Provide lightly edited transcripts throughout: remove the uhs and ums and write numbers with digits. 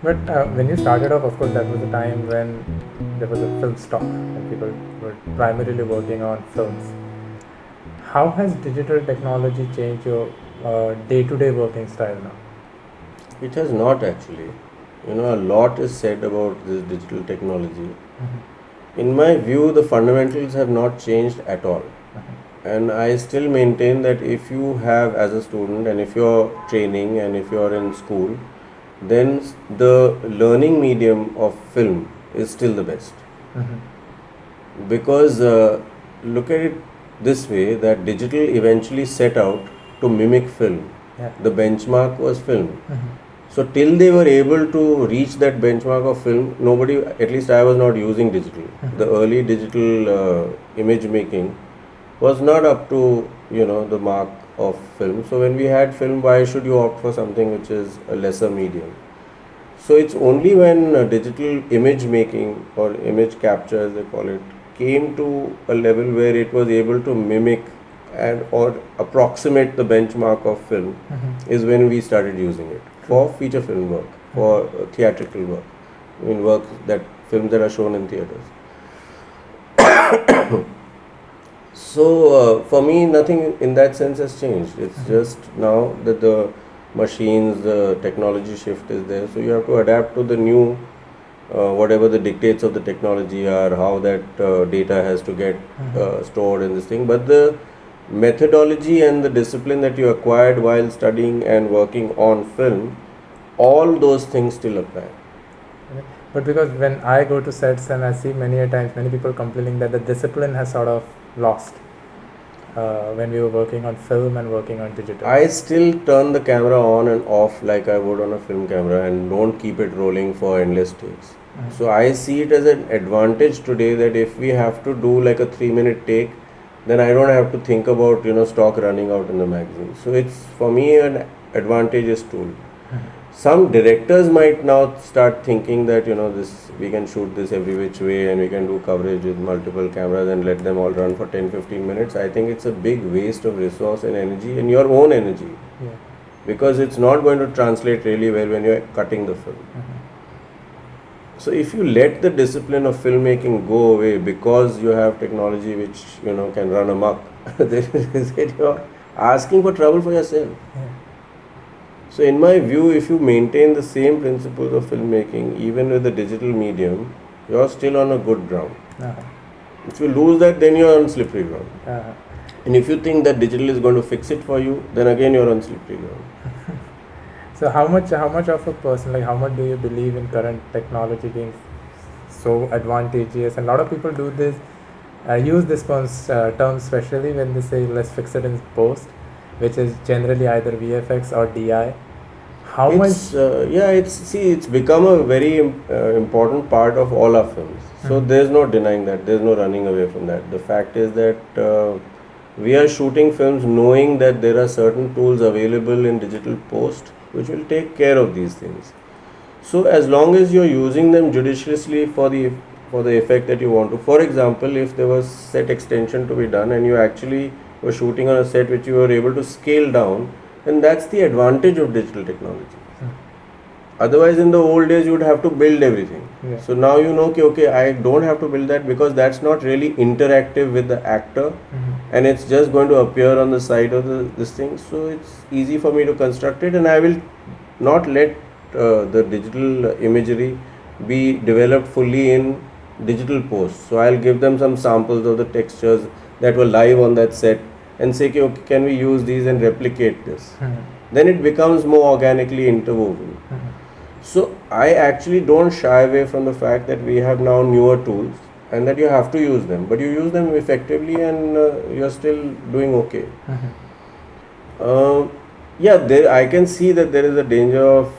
But when you started off, of course, that was a time when there was a film stock and people were primarily working on films. How has digital technology changed your day-to-day working style now? It has not actually. A lot is said about this digital technology. In my view, the fundamentals have not changed at all. And I still maintain that if you have, as a student, and if you're training and if you're in school, then the learning medium of film is still the best. Because look at it this way, that digital eventually set out to mimic film. Yeah. The benchmark was film. So till they were able to reach that benchmark of film, nobody, at least I was not using digital. The early digital image making was not up to the mark of film. So when we had film, why should you opt for something which is a lesser medium? So it's only when digital image making or image capture, as they call it, came to a level where it was able to mimic and or approximate the benchmark of film, is when we started using it for feature film work, for theatrical work, films that are shown in theaters. So for me, nothing in that sense has changed. It's just now that the machines, the technology shift is there, so you have to adapt to the new whatever the dictates of the technology are, how that data has to get stored in this thing. But the methodology and the discipline that you acquired while studying and working on film, all those things still apply. But because when I go to sets and I see many people complaining that the discipline has sort of lost when we were working on film and working on digital. I still turn the camera on and off like I would on a film camera and don't keep it rolling for endless takes. So I see it as an advantage today that if we have to do like a 3-minute take, then I don't have to think about stock running out in the magazine. So it's for me an advantageous tool. Some directors might now start thinking that we can shoot this every which way and we can do coverage with multiple cameras and let them all run for 10-15 minutes. I think it's a big waste of resource and energy, and your own energy, because it's not going to translate really well when you're cutting the film. So if you let the discipline of filmmaking go away because you have technology which can run amok, then you're asking for trouble for yourself. So in my view, if you maintain the same principles of filmmaking, even with the digital medium, you're still on a good ground. If you lose that, then you're on slippery ground. And if you think that digital is going to fix it for you, then again you're on slippery ground. So how much of a person, how much do you believe in current technology being so advantageous? And a lot of people do this, use this term especially when they say let's fix it in post, which is generally either VFX or DI. It's become a very important part of all our films. So there's no denying that. There's no running away from that. The fact is that we are shooting films knowing that there are certain tools available in digital post which will take care of these things. So as long as you're using them judiciously for the effect that you want to. For example, if there was set extension to be done and you actually were shooting on a set which you were able to scale down, then that's the advantage of digital technology. Otherwise, in the old days, you would have to build everything. So now okay, I don't have to build that because that's not really interactive with the actor, and it's just going to appear on the side of this thing. So it's easy for me to construct it, and I will not let the digital imagery be developed fully in digital post. So I'll give them some samples of the textures that were live on that set and say, okay, can we use these and replicate this? Then it becomes more organically interwoven. So I actually don't shy away from the fact that we have now newer tools and that you have to use them, but you use them effectively and you're still doing okay. I can see that there is a danger of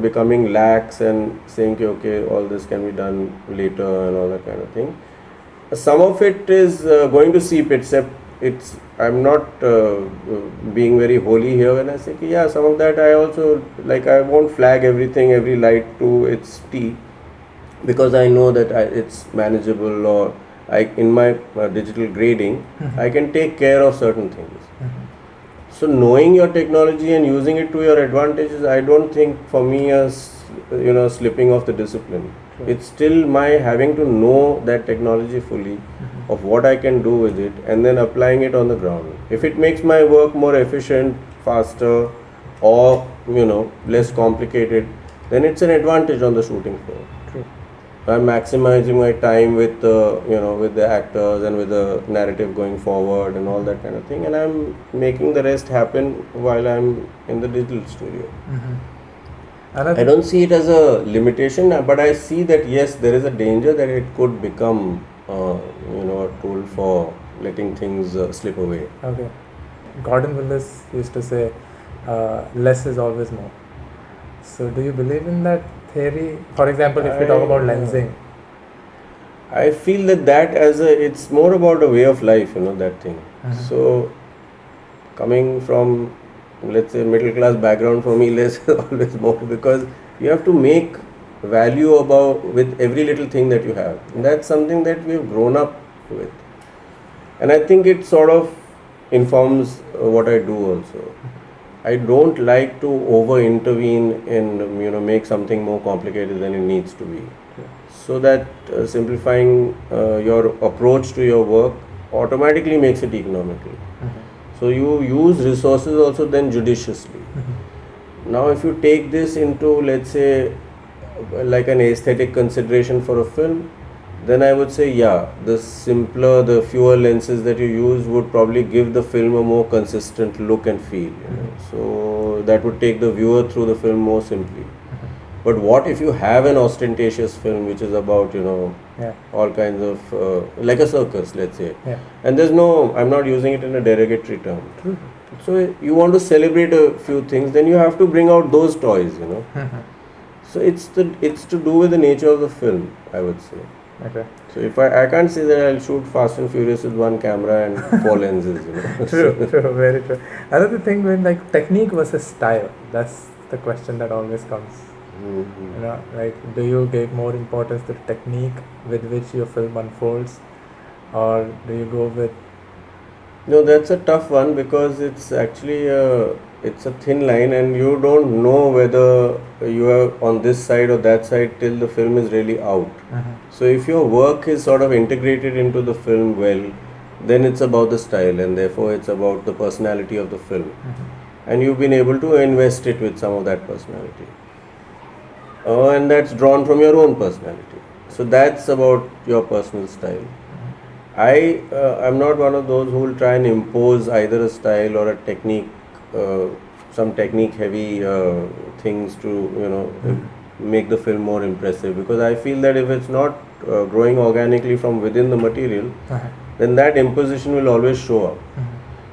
becoming lax and saying okay, all this can be done later and all that kind of thing. Some of it is going to seep, except I'm not being very holy here when I say some of that I also I won't flag everything, every light to its T, because I know that it's manageable, or in my digital grading I can take care of certain things. So knowing your technology and using it to your advantages, I don't think for me as slipping of the discipline. Sure. It's still my having to know that technology fully, of what I can do with it, and then applying it on the ground. If it makes my work more efficient, faster, or less complicated, then it's an advantage on the shooting floor. True. I'm maximizing my time with with the actors and with the narrative going forward and all that kind of thing, and I'm making the rest happen while I'm in the digital studio. I don't see it as a limitation, but I see that yes, there is a danger that it could become a tool for letting things slip away. Okay. Gordon Willis used to say, less is always more. So do you believe in that theory? For example, if we talk about lensing. I feel that it's more about a way of life, that thing. So coming from, let's say, middle class background, for me less is always more, because you have to make value with every little thing that you have. And that's something that we've grown up with. And I think it sort of informs what I do also. I don't like to over intervene and make something more complicated than it needs to be. So that simplifying your approach to your work automatically makes it economical. So you use resources also then judiciously. Now if you take this into, let's say, like an aesthetic consideration for a film, then I would say, the fewer lenses that you use would probably give the film a more consistent look and feel. So that would take the viewer through the film more simply. But what if you have an ostentatious film which is about, all kinds of, like a circus, let's say. And I'm not using it in a derogatory term. True. So you want to celebrate a few things, then you have to bring out those toys, So it's to do with the nature of the film, I would say. Okay. So if I can't say that I'll shoot Fast and Furious with one camera and 4 lenses, True, very true. Another thing, when technique versus style, that's the question that always comes. Do you give more importance to the technique with which your film unfolds, or do you go with? No, that's a tough one, because it's actually it's a thin line, and you don't know whether you are on this side or that side till the film is really out. So if your work is sort of integrated into the film well, then it's about the style, and therefore it's about the personality of the film. And you've been able to invest it with some of that personality. And that's drawn from your own personality. So that's about your personal style. I'm not one of those who will try and impose either a style or a technique, some technique heavy things to make the film more impressive, because I feel that if it's not growing organically from within the material, then that imposition will always show up.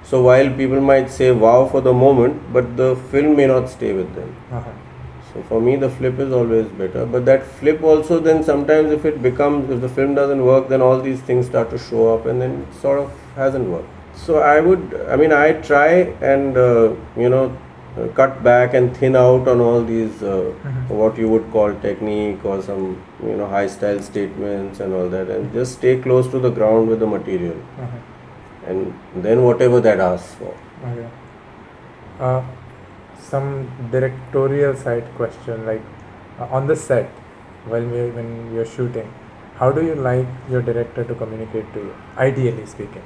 So while people might say wow for the moment, but the film may not stay with them. So for me the flip is always better, but that flip also then sometimes if the film doesn't work, then all these things start to show up and then it sort of hasn't worked. So I try and cut back and thin out on all these what you would call technique or some high style statements and all that, and just stay close to the ground with the material, and then whatever that asks for. Some directorial side question, like on the set when you're shooting, how do you like your director to communicate to you, ideally speaking?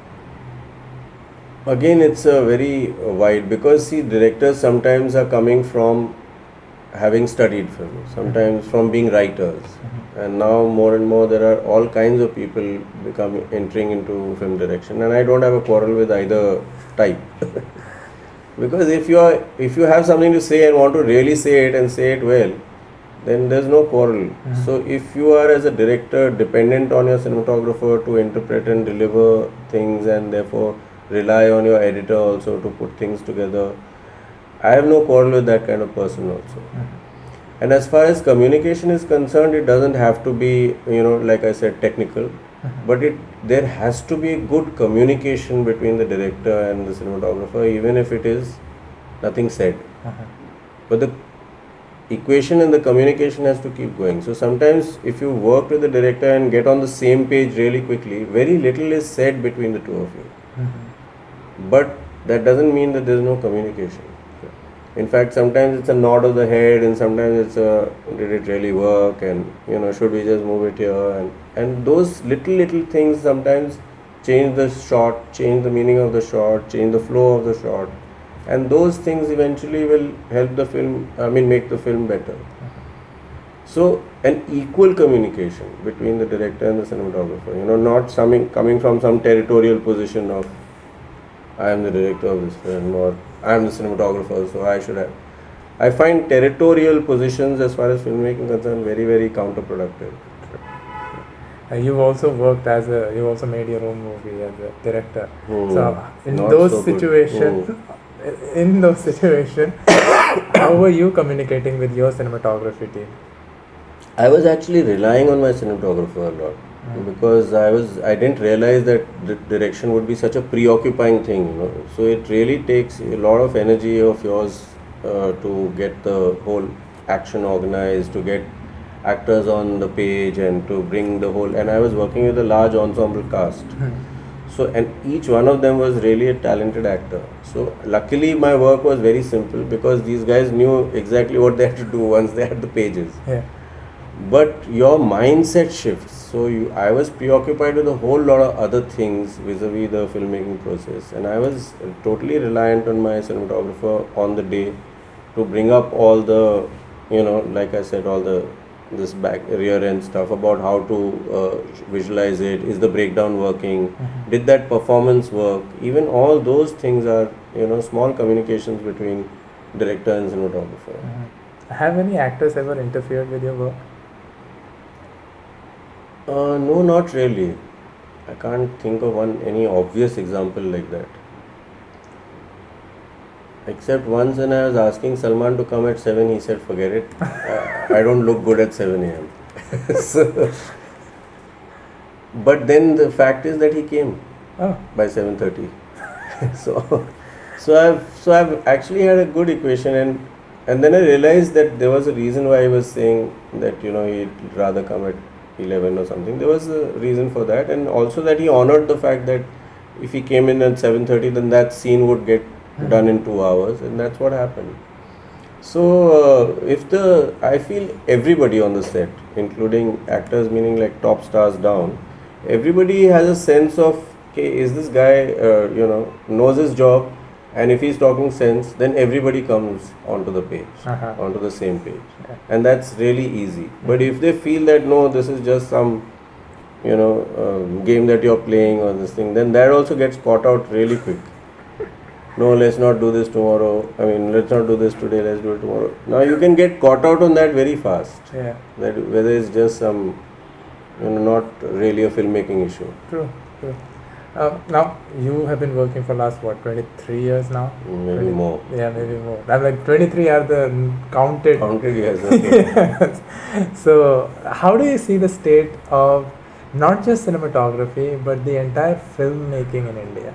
Again, it's a very wide, because directors sometimes are coming from having studied film, sometimes from being writers, and now more and more there are all kinds of people entering into film direction, and I don't have a quarrel with either type. Because if you have something to say and want to really say it and say it well, then there's no quarrel. So if you are as a director dependent on your cinematographer to interpret and deliver things, and therefore rely on your editor also to put things together, I have no quarrel with that kind of person also. And as far as communication is concerned, it doesn't have to be, like I said, technical. But there has to be good communication between the director and the cinematographer, even if it is nothing said. But the equation and the communication has to keep going. So sometimes if you work with the director and get on the same page really quickly, very little is said between the two of you. But that doesn't mean that there is no communication. In fact, sometimes it's a nod of the head, and sometimes it's a did it really work, and should we just move it here, and those little things sometimes change the shot, change the meaning of the shot, change the flow of the shot, and those things eventually will help the film. I mean, make the film better. So an equal communication between the director and the cinematographer. Not coming from some territorial position of I am the director of this film or I am the cinematographer, so I should have. I find territorial positions as far as filmmaking concerned very, very counterproductive. You've also worked you also made your own movie as a director. So in Not those so good. situations, how were you communicating with your cinematography team? I was actually relying on my cinematographer a lot because I didn't realize that the direction would be such a preoccupying thing. So it really takes a lot of energy of yours to get the whole action organized, to get actors on the page, and to bring the whole. And I was working with a large ensemble cast. So, and each one of them was really a talented actor. So luckily my work was very simple because these guys knew exactly what they had to do once they had the pages. Yeah. But your mindset shifts. So I was preoccupied with a whole lot of other things vis-a-vis the filmmaking process, and I was totally reliant on my cinematographer on the day to bring up all the, like I said, all this back rear end stuff about how to visualize it. Is the breakdown working? Did that performance work? Even all those things are small communications between director and cinematographer. Have any actors ever interfered with your work? No, not really. I can't think of any obvious example like that. Except once when I was asking Salman to come at 7, he said, forget it. I don't look good at 7 a.m. But then the fact is that he came by 7:30. So I've actually had a good equation, and then I realized that there was a reason why he was saying that he'd rather come at 11 or something. There was a reason for that, and also that he honored the fact that if he came in at 7:30, then that scene would get done in 2 hours, and that's what happened. So I feel everybody on the set, including actors, meaning like top stars down, everybody has a sense of, okay, is this guy knows his job, and if he's talking sense, then everybody comes onto the page, onto the same page, and that's really easy. But if they feel that no, this is just some game that you're playing or this thing, then that also gets caught out really quick. No, let's not do this tomorrow. I mean, let's not do this today, let's do it tomorrow. Now you can get caught out on that very fast. Yeah. That whether it's just some, not really a filmmaking issue. True. Now, you have been working for last, 23 years now? Maybe more. Yeah, maybe more. I'm like 23 are the counted. Counted, yes. Okay. Yes. So, how do you see the state of not just cinematography, but the entire filmmaking in India?